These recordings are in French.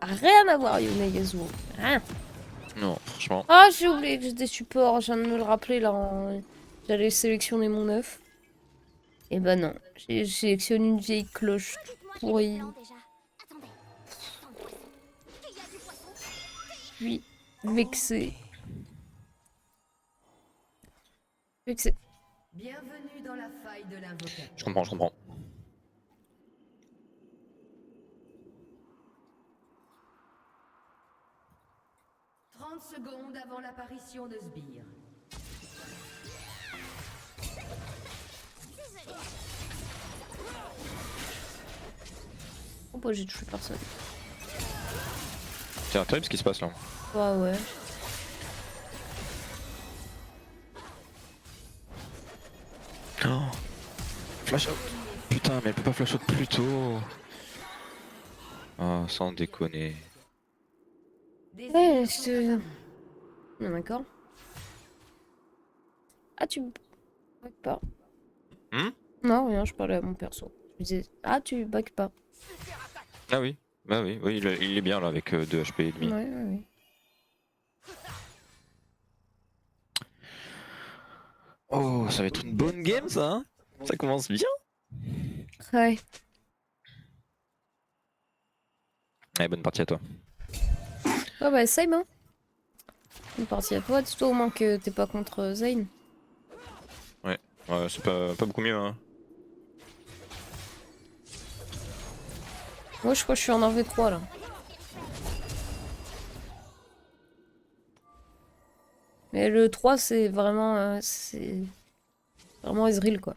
Rien à voir, Yuna Yasuo. Rien. Non, franchement. Ah, j'ai oublié que j'étais support. Je viens de me le rappeler là. J'allais sélectionner mon œuf. Et bah non. J'ai sélectionné une vieille cloche pourrie. Puis vexé. Vexé. Bienvenue dans la faille de l'invocateur. Je comprends, je comprends. Secondes avant l'apparition de Sbire. Oh bah j'ai touché personne. C'est terrible ce qui se passe là. Ouais. Oh. Flash out. Putain, mais elle peut pas flash out plus tôt. Oh, sans déconner. Ouais, je... Non, d'accord. Ah, tu... back pas. Non, rien, je parlais à mon perso. Je disais, ah, tu back pas. Ah oui, bah oui, oui il est bien là avec 2 HP et demi. Ouais. Oh, ça va être une bonne game ça, hein. Ça commence bien. Ouais. Allez, bonne partie à toi. Ouais, bah, same, hein. Une partie à toi, dis-toi au moins que t'es pas contre Zane. Ouais, c'est pas beaucoup mieux, hein. Moi, je crois que je suis en 1v3 là. Mais le 3, c'est vraiment. C'est vraiment Ezreal, quoi.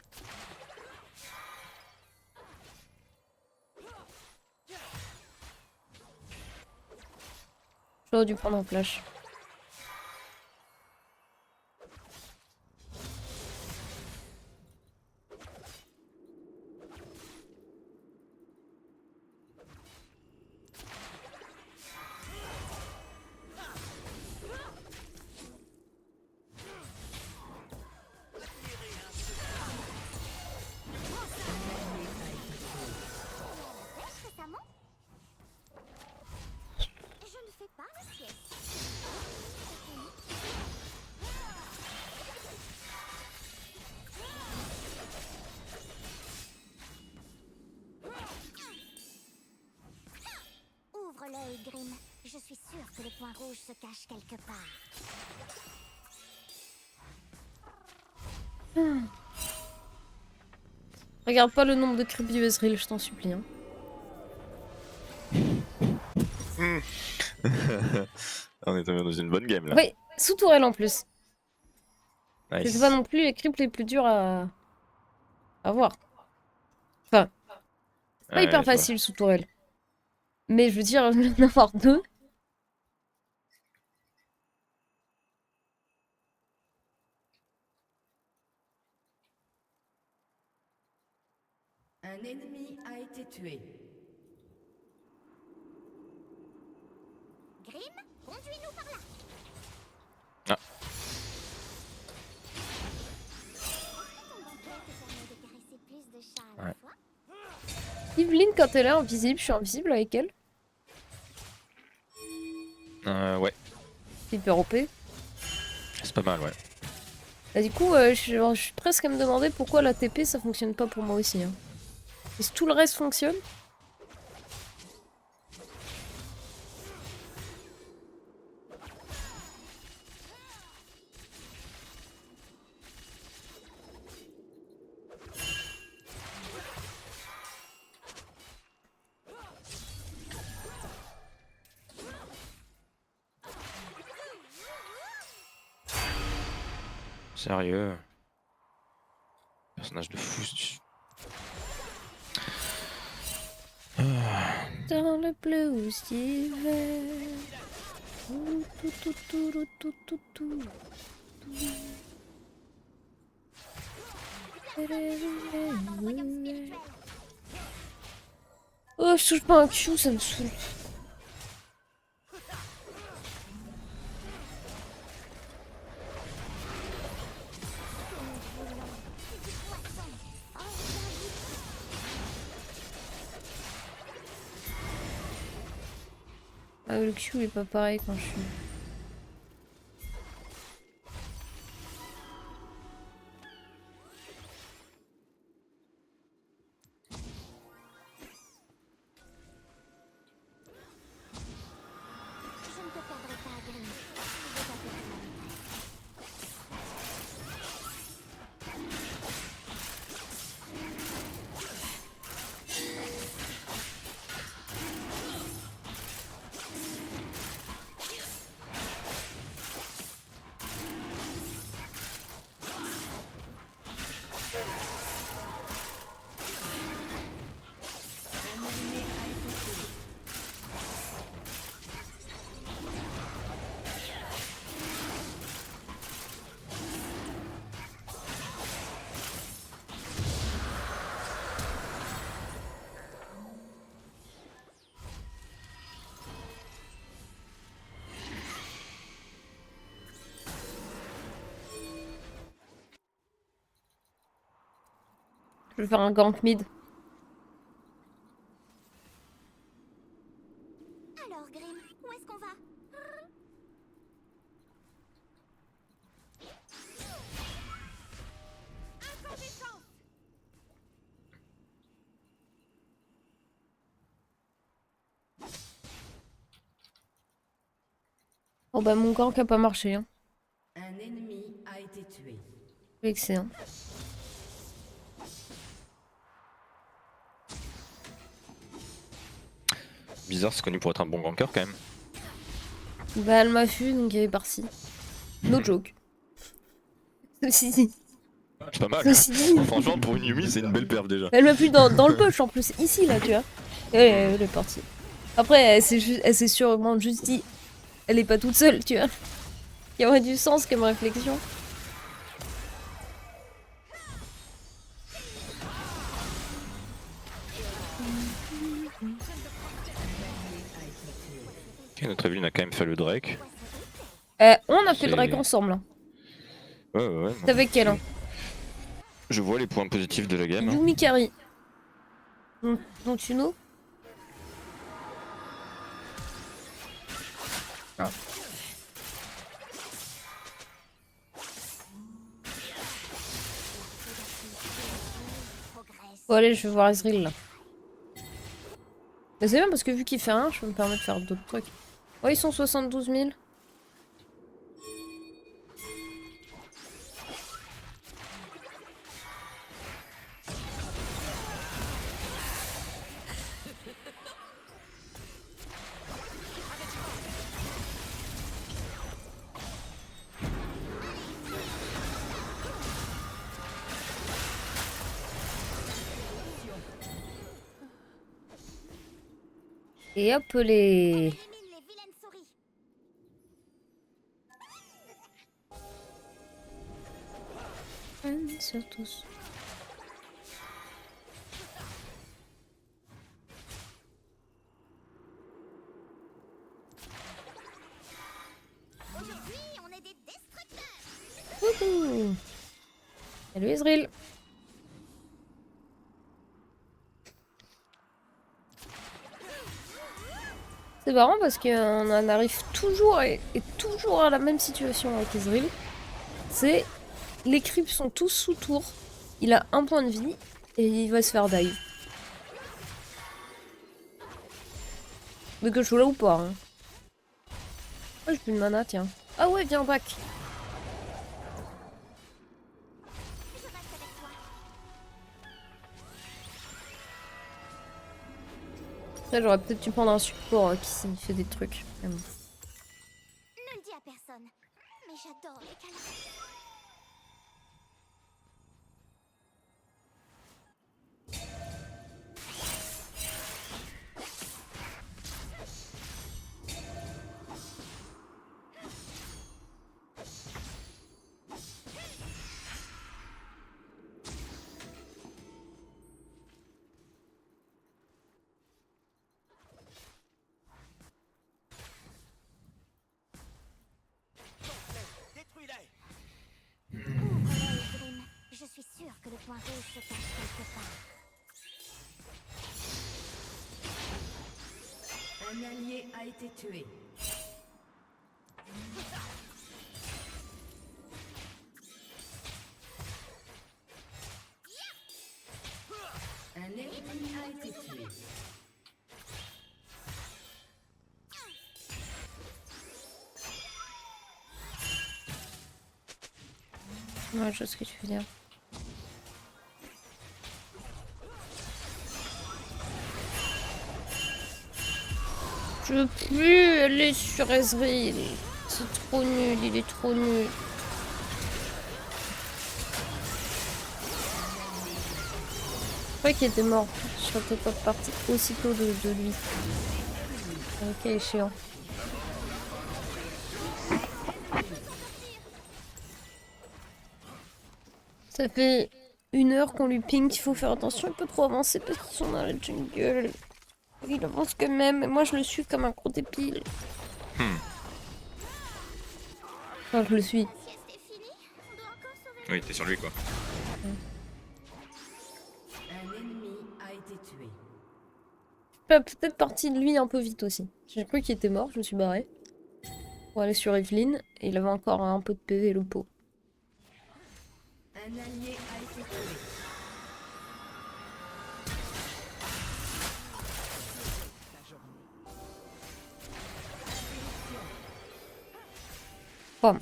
J'aurais dû prendre un flash. Ouvre l'œil, Grim. Je suis sûre que le point rouge se cache quelque part. Regarde pas le nombre de creepy Ezreal, je t'en supplie. Hein. On est tombé dans une bonne game là. Oui, sous tourelle en plus. Nice. C'est pas non plus les creeps les plus durs à voir. Enfin, c'est pas hyper facile sous tourelle. Mais je veux dire, en avoir deux. Un ennemi a été tué. Grim, conduis-nous par là. Ah. Ouais. Yveline, quand elle est invisible, je suis invisible avec elle. Ouais. C'est hyper OP. C'est pas mal, ouais. Bah, du coup, je suis presque à me demander pourquoi la TP ça fonctionne pas pour moi aussi. Hein. Et si tout le reste fonctionne. Sérieux. Personnage de fou. Dans le blues d'hiver. Oh, je touche pas un Q, ça me saoule. Ah, le Q est pas pareil quand je suis. Je ne te perdrai pas, Grim. Je vais t'appeler mon maîtresse. Je vais faire un gank mid. Alors, Grim, où est-ce qu'on va? Oh bah mon gank a pas marché, hein. Un ennemi a été tué. Vexé, hein. Bizarre, c'est connu pour être un bon ganker quand même. Bah elle m'a fui donc elle est partie. No joke. Ceci dit. C'est pas mal. Ceci dit. Franchement, pour une Yumi, c'est une belle perf déjà. Elle m'a plu dans le push en plus, ici là, tu vois. Et elle est partie. Après, elle s'est sûrement juste dit, elle est pas toute seule, tu vois. Il y aurait du sens comme réflexion. Ok, notre Evelyn a quand même fait le Drake. On a fait le C'est- Drake ensemble. Hein. Ouais. C'est avec elle. Hein. Je vois les points positifs de la game. Yumi Kari. Donc tu know. Ah. Bon allez, je vais voir Ezreal là. Mais c'est bien parce que vu qu'il fait un, je peux me permettre de faire d'autres trucs. Oh, ils sont 72 000. Et hop les... Élimine les vilaines souris. Sur tous. Aujourd'hui, on est des destructeurs. Wouhou. Salut Ezreal. C'est marrant parce qu'on en arrive toujours et toujours à la même situation avec Ezreal. C'est les creeps sont tous sous tour. Il a un point de vie et il va se faire dive. Mais que je sois là ou pas. Hein. Oh, j'ai plus de mana, tiens. Ah ouais, viens back. Je reste avec toi. Après, j'aurais peut-être dû prendre un support qui fait des trucs. Mais bon. Ne le dis à personne. Mais j'adore les câlins. Ouvre-l'œil, Grim. Je suis sûre que le point rouge se cache quelque part. Un Un allié a été tué. Un ennemi a été tué. Ouais, je vois ce que tu veux dire. Je veux plus aller sur Ezreal. C'est trop nul, il est trop nul. Je croyais qu'il était mort. Je serais peut-être pas partie aussitôt de lui. Ok, échéant. Ça fait 1 heure qu'on lui ping qu'il faut faire attention, il peut trop avancer parce qu'ils sont dans la jungle. Il avance quand même, et moi je le suis comme un gros débile. Enfin, je le suis. La sieste est finie. On doit encore sauver. Oui, t'es sur lui quoi. Un ennemi a été tué. Peut-être parti de lui un peu vite aussi. J'ai cru qu'il était mort, je me suis barrée. Pour aller sur Evelyn, et il avait encore un peu de PV le pot. Un allié a été tué. Bam.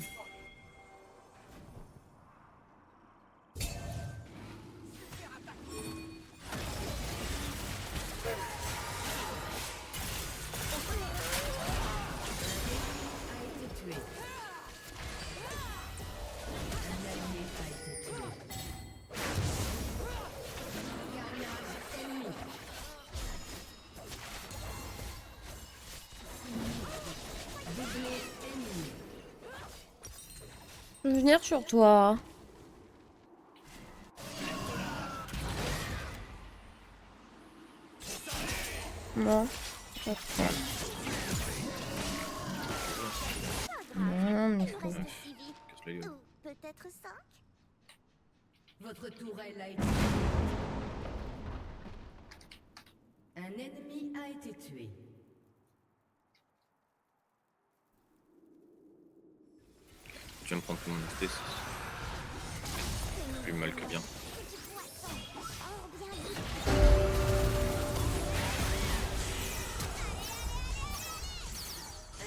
Je veux venir sur toi. Non. Pas trop. Non, mais faut... Reste suivi. Casse la gueule. Ou peut-être 5. Votre tourelle a été Un ennemi a été tué. Tu viens de prendre tout mon XP, c'est plus mal que bien. Du poisson. Or bien vite.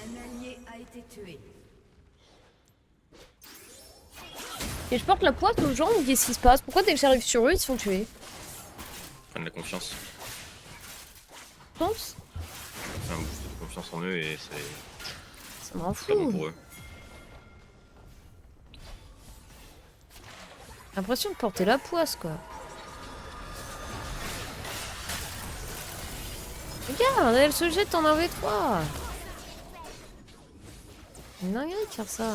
Un allié a été tué. Et je porte la poisse aux gens ou qu'est-ce qui se passe? Pourquoi dès que j'arrive sur eux, ils se font tuer? Prennent la confiance. Je pense. C'est un boost de confiance en eux et c'est Ça m'en pas bon fout. pour eux. J'ai l'impression de porter la poisse, quoi. Regarde, elle se jette en 1v3. C'est une dinguerie de faire ça.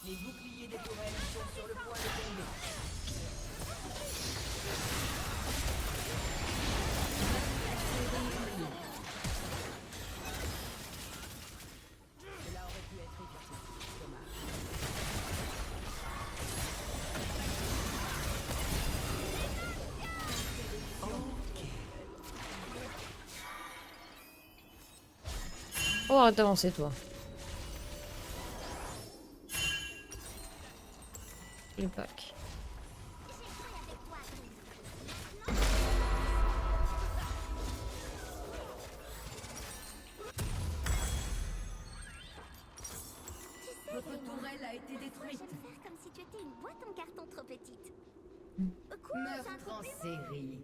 Les boucliers des tourelles sont sur le point de tomber. Cela aurait pu être évité. Dommage. Oh, arrête d'avancer, toi. Le pack. Votre tourelle a été Moi, détruite. j'aime faire comme si tu étais une boîte en carton trop petite. Quoi, j'ai un Meurtre truc en plus série.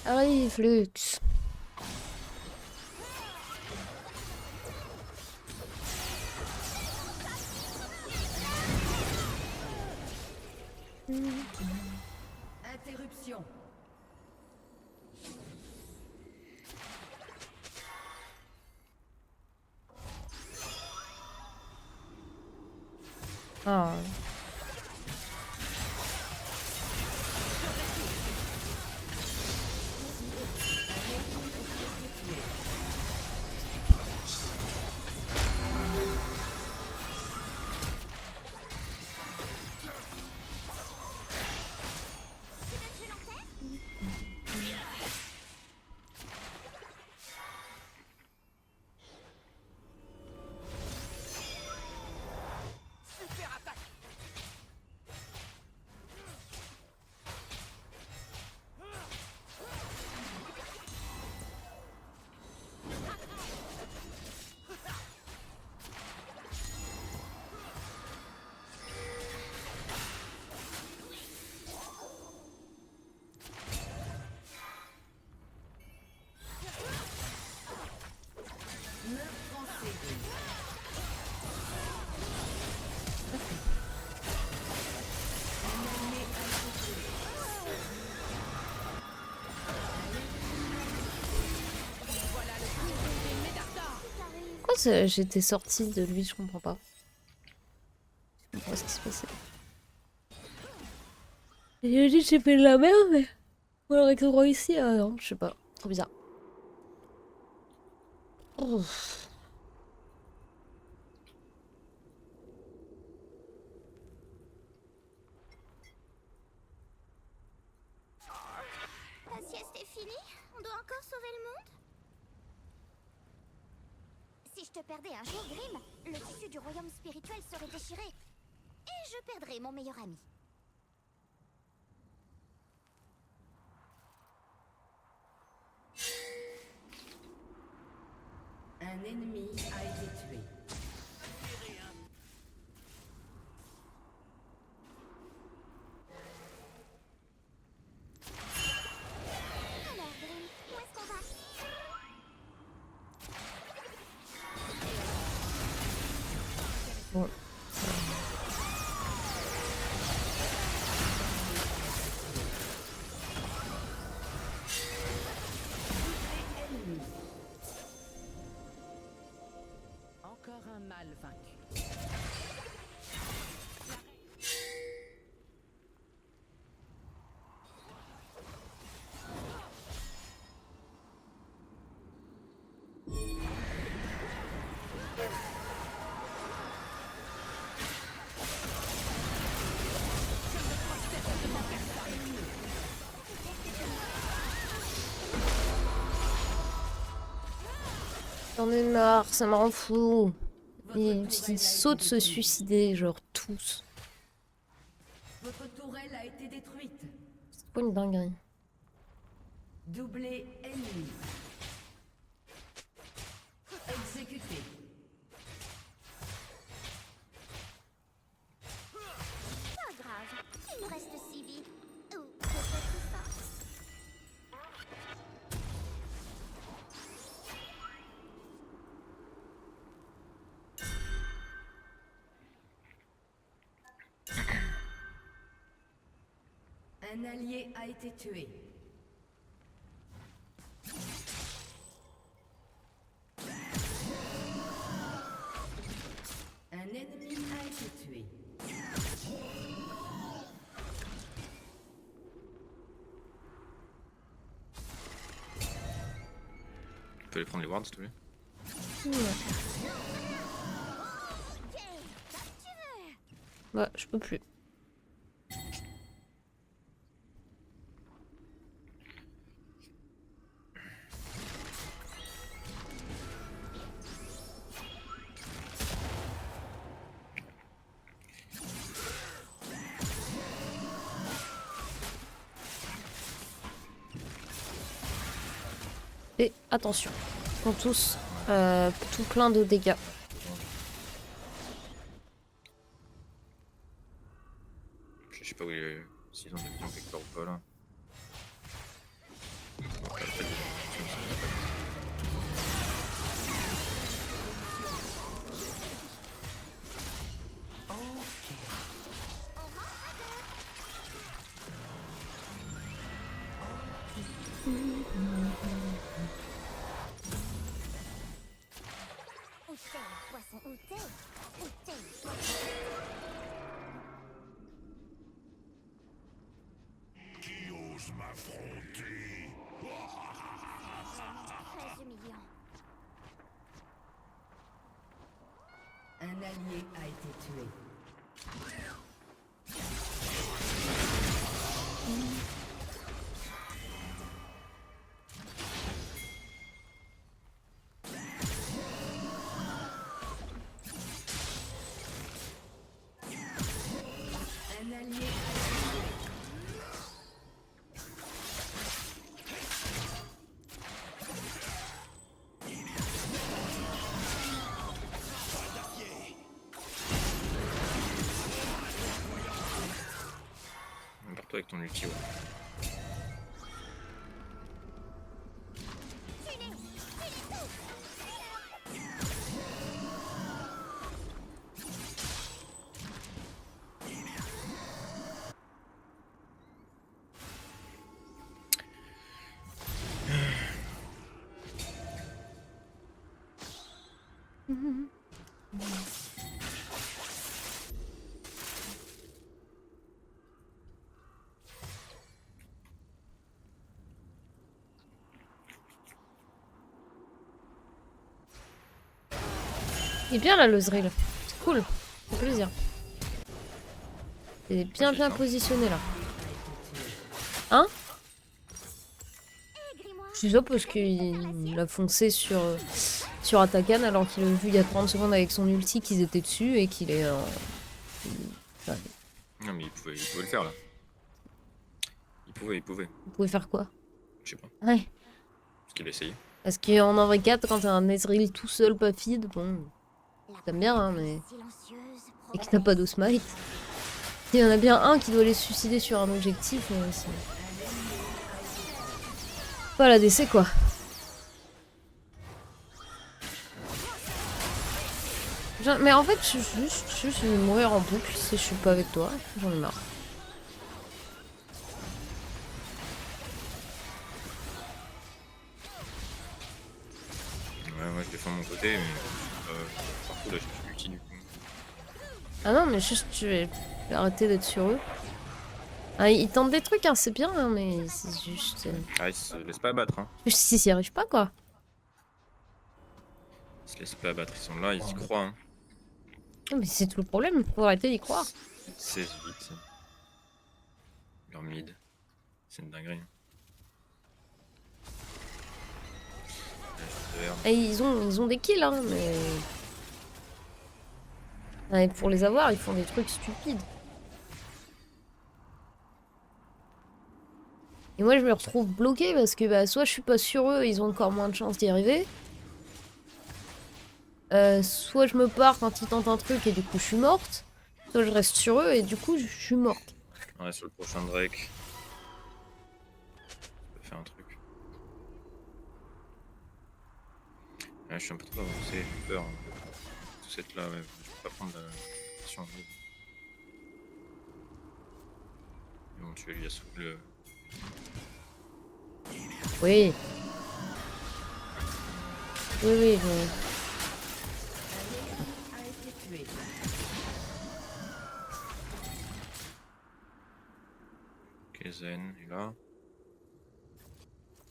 Arrive, Lux. Interruption. Ah. j'étais sortie de lui, je comprends pas. Je comprends pas ce qui se passait. J'ai dit que j'ai fait de la merde, mais... Ou alors avec le roi ici, non, je sais pas. Trop bizarre. Oh. La sieste est finie? On doit encore sauver le monde? Si je te perdais un jour, Grim, le tissu du royaume spirituel serait déchiré. Et je perdrais mon meilleur ami. Un ennemi a été tué. Alors, Grim, où est-ce qu'on va? Bon. Encore un mal vaincu. J'en ai marre, ça me rend fou. Ils sautent se suicider, genre tous. Votre tourelle a été détruite. C'est pas une dinguerie. Doublé ennemi. Exécuté. Pas grave, il nous reste 6 vies. Ou peut-être ça. Un allié a été tué. Un ennemi a été tué. Tu peux aller prendre les wards, s'il te plaît? Ok, comme tu veux. Bah, je peux plus. Et attention, ils font tous tout plein de dégâts. Je sais pas où il est. S'ils ont des visions quelque part ou pas là. Ouais, pas de vision. Où t'es, poisson, où t'es? Où t'es, poisson? Très humiliant. Un allié a été tué. Un allié a été tué. Barre-toi avec ton ulti, ouais. Il est bien là le Zrill. C'est cool. Ça fait plaisir. Il est bien positionné là. Hein? C'est ça parce qu'il a foncé sur Atakan alors qu'il a vu il y a 30 secondes avec son ulti qu'ils étaient dessus et qu'il est... Enfin, Non, mais il pouvait le faire là. Il pouvait. vous pouvez faire quoi? Je sais pas. Ouais. Parce qu'il a essayé. Parce qu'en en vrai 4, quand t'as un Ezreal tout seul, pas feed, bon... T'aimes bien, hein, mais... Et que t'as pas de smite. Il y en a bien un qui doit les suicider sur un objectif, mais c'est... Pas la DC, quoi. Mais en fait, je vais mourir en boucle si je suis pas avec toi. J'en ai marre. Ouais, moi je défends mon côté, mais partout là j'ai plus l'ulti du coup. Ah non, mais juste, je vais arrêter d'être sur eux. Ah, ils tentent des trucs, hein, c'est bien, hein, mais c'est juste... Ah, ils se laissent pas abattre, hein. Si, s'y arrivent pas, quoi. Ils se laissent pas abattre, ils sont là, ils y croient, hein. Non, mais c'est tout le problème, faut arrêter d'y croire. 16 vite. Leur mid. C'est une dinguerie. Et ils ont des kills, hein, mais... Ouais, pour les avoir, ils font des trucs stupides. Et moi, je me retrouve bloquée parce que bah, soit je suis pas sur eux, ils ont encore moins de chances d'y arriver. Soit je me pars quand ils tentent un truc et du coup je suis morte. Soit je reste sur eux et du coup je suis morte. Ouais, sur le prochain Drake. Je peux faire un truc. Ouais, je suis un peu trop avancé, j'ai peur. Hein. Tout cette là, ouais. Je peux pas prendre la pression en mid. Ils vont tuer Yasuo le. Oui. Oui, mais... Ok, Zen est là.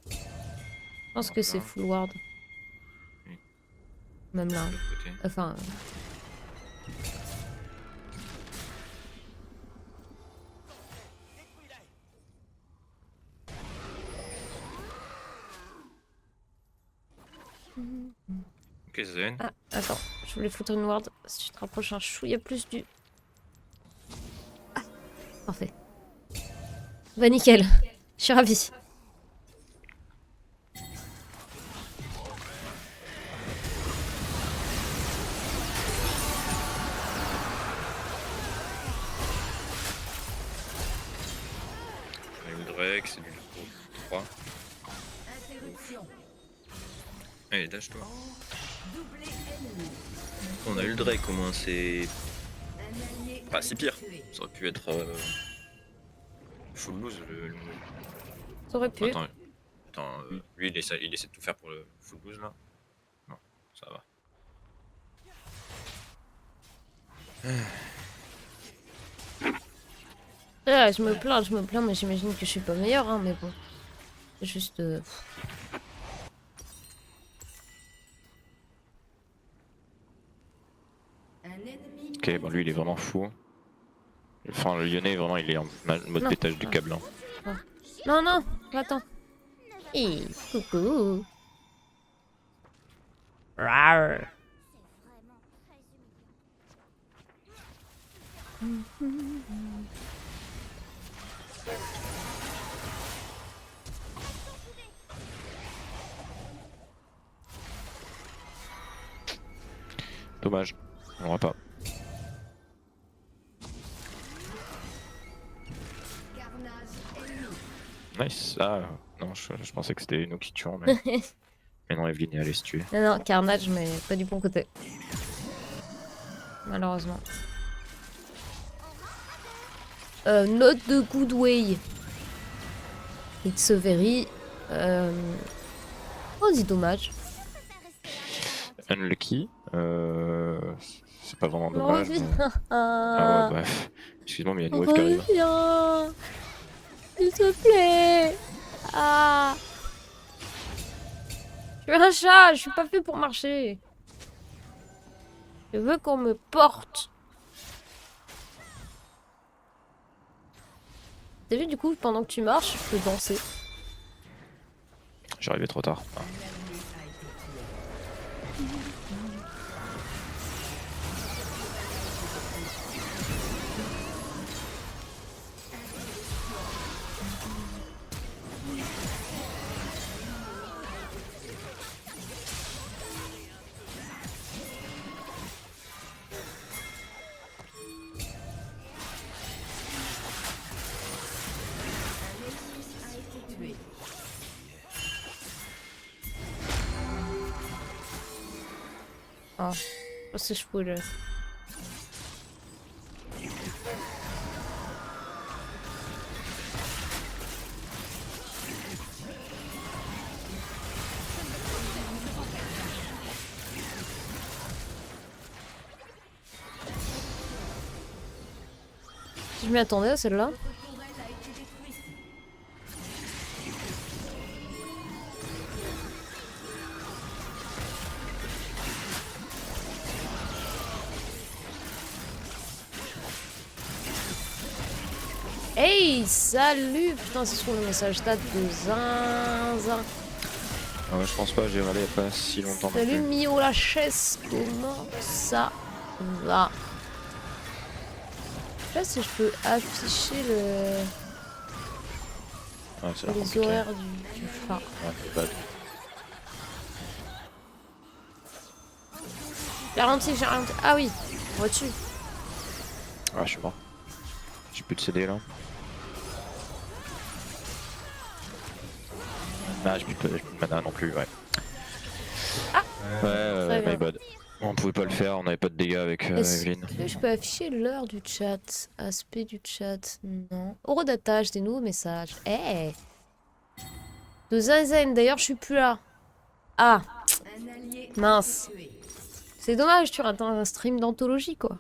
Je pense que c'est full ward. Oui. Même là. De l'autre côté. Enfin... Ok, Zen. Ah, attends, je voulais foutre une ward. Si tu te rapproches un chouïa plus du... Ah, parfait. Bah nickel, je suis ravie. Le Drake, c'est du 3. Allez, dash toi. On a eu le Drake au moins, c'est pas si pire. Ça aurait pu être full lose le... Ça aurait pu. Attends, lui il essaie de tout faire pour le full lose là. Non, ça va. Ah, je me plains, mais j'imagine que je suis pas meilleure, hein, mais bon. C'est juste... Ok, bon lui il est vraiment fou. Enfin le Lyonnais vraiment il est en mode Non. pétage du câble. Hein. Non, non, attends. Hé, coucou. Rar. Dommage, on l'aura pas. Nice, ah non je pensais que c'était nous qui tuons mais... mais non Evelyne est allée se tuer. Non, non, Carnage, mais pas du bon côté. Malheureusement. Not the good way. It's a very... Oh, dis dommage. Unlucky, C'est pas vraiment dommage. Mais... Ah Ah, ouais, bref. Excuse-moi, mais il y a une wave qui arrive. reviens. S'il te plaît. Ah. Je suis un chat, je suis pas fait pour marcher. Je veux qu'on me porte. T'as vu, du coup, pendant que tu marches, je peux danser. J'arrivais trop tard. Ah. Ah, parce que je pouvais le... Je m'y attendais à celle-là. Hey, salut! Putain, c'est sur le message stat de Zinzin. Ah ouais, je pense pas, j'ai râlé il y a pas si longtemps. non Salut plus. Mio la chaise, comment ça va? Je sais pas si je peux afficher Ouais, c'est les compliqué. horaires du phare. Ouais, c'est bad. J'ai ralenti, j'ai ralenti. Ah oui, vois-tu? Ah, je suis mort. J'ai plus de CD là. Ah, j'ai plus de mana non plus, ouais. Ah, ouais, très bien. my bad. On pouvait pas le faire, on avait pas de dégâts avec Est-ce Evelyne. que je peux afficher l'heure du chat? Aspect du chat? Non. Horodatage, des nouveaux messages. Eh! De Zinzin, d'ailleurs, je suis plus là. Ah, Un allié mince. C'est dommage, tu rates un stream d'anthologie, quoi.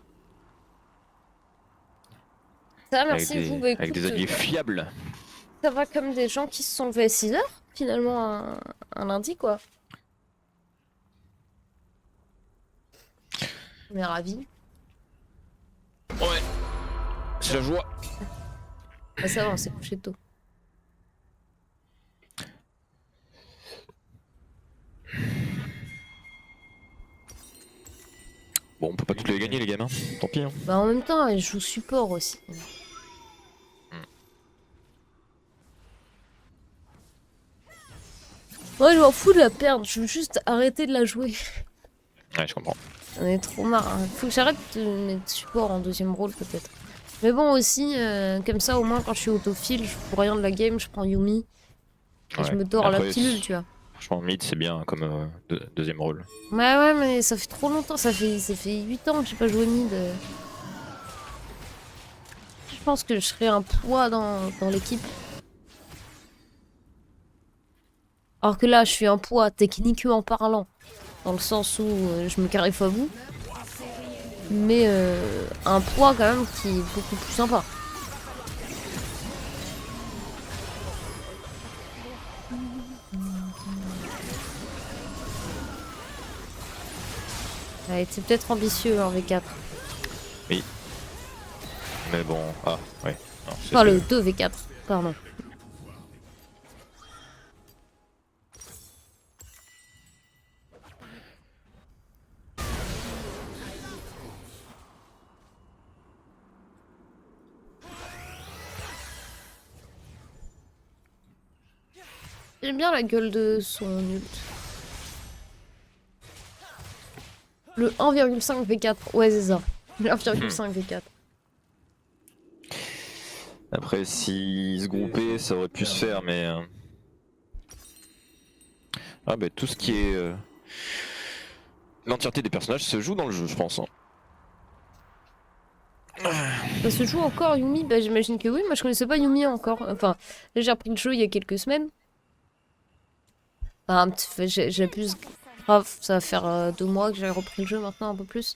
Ça, merci Avec vous. des, Bah, avec des écoute, alliés fiables. ça va comme des gens qui se sont levés à 6 heures, finalement, un lundi, quoi. On est ravis. Ouais. C'est la joie. Bah, ça va, on s'est couché tôt. Bon, on peut pas toutes les gagner les gamins. Tant pis. Hein. Bah, en même temps, elle joue support aussi. Moi, je m'en fous de la perdre, je veux juste arrêter de la jouer. Ouais, je comprends. J'en ai trop marre. Hein. Faut que j'arrête de mettre support en deuxième rôle, peut-être. Mais bon, aussi, comme ça, au moins, quand je suis autophile, je fous rien de la game, je prends Yumi. Et Ouais. je me dors à la Après, pilule, tu vois. Franchement, mid c'est bien comme deuxième rôle. Ouais, mais ça fait trop longtemps, ça fait 8 ans que j'ai pas joué mid. Je pense que je serais un poids dans l'équipe. Alors que là, je suis un poids techniquement parlant. Dans le sens où je me cariffe à bout. Mais un poids quand même qui est beaucoup plus sympa. Ouais, c'est peut-être ambitieux en V4. Oui. Mais bon, ah, ouais. Non, c'est Enfin, ce le que- 2v4, pardon. J'aime bien la gueule de son ult. Le 1,5 V4, ouais c'est ça. Le 1,5 V4. Après, s'ils se groupaient, ça aurait pu se faire, mais. Ah, bah, tout ce qui est. L'entièreté des personnages se joue dans le jeu, je pense. Hein. Ça se joue encore Yumi? Bah j'imagine que oui, moi je connaissais pas Yumi encore. Enfin, là j'ai repris le jeu il y a quelques semaines. Enfin, j'abuse grave, ça va faire 2 mois que j'ai repris le jeu maintenant, un peu plus.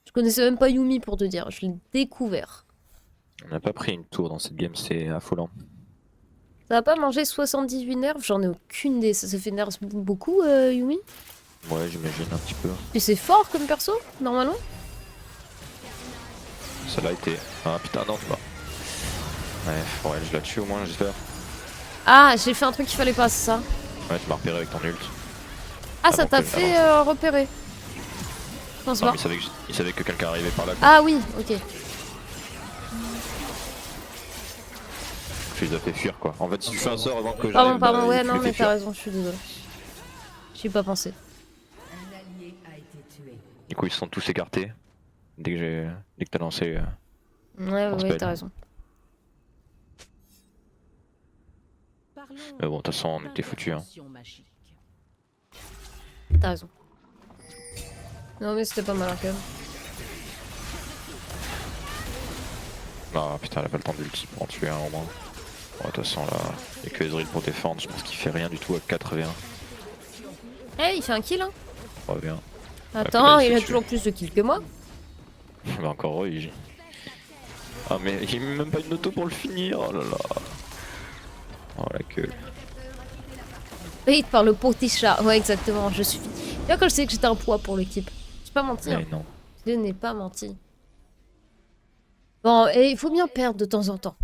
Je connaissais même pas Yumi pour te dire, je l'ai découvert. On n'a pas pris une tour dans cette game, c'est affolant. Ça va pas manger 78 nerfs, j'en ai aucune idée. Ça fait nerfs beaucoup, Yumi? Ouais, j'imagine un petit peu. Et c'est fort comme perso, normalement? Ça l'a été. Ah putain, non, tu vois. Ouais, je la tue au moins, j'espère. Ah, j'ai fait un truc qu'il fallait pas, c'est ça? Ouais, tu m'as repéré avec ton ult. Ah, ça bon, t'a que- fait repérer. Je pense Non, pas. mais il savait que quelqu'un arrivait par là. Quoi. Ah oui, ok. Tu les as fait fuir quoi. En fait, si tu fais un sort avant que Pardon, j'arrive, pardon, bah, ouais, tu non, les fais mais fuir. t'as raison, je suis désolée. J'y ai pas pensé. Un allié a été tué. Du coup, ils se sont tous écartés. Dès que t'as lancé. Ouais, On se ouais, pèle. t'as raison. Mais bon, de toute façon, on était foutus. Hein. T'as raison. Non, mais c'était pas mal quand même. Ah putain, elle a pas le temps d'ulti pour en tuer un au moins. Bon, de toute façon, là, il y a que Ezreal pour défendre. Je pense qu'il fait rien du tout à 4v1. Eh, il fait un kill, hein. 3v1. Attends, Ouais, il a c'est toujours plus de kills que moi. Mais encore heureux, il. Ah, mais il met même pas une auto pour le finir. Oh là là. Oh la queue. Payé par le petit chat. Ouais, exactement, je suis. Là, quand je sais que j'étais un poids pour l'équipe. J'ai pas menti, hein. Mais non. Je n'ai pas menti. Bon, et il faut bien perdre de temps en temps.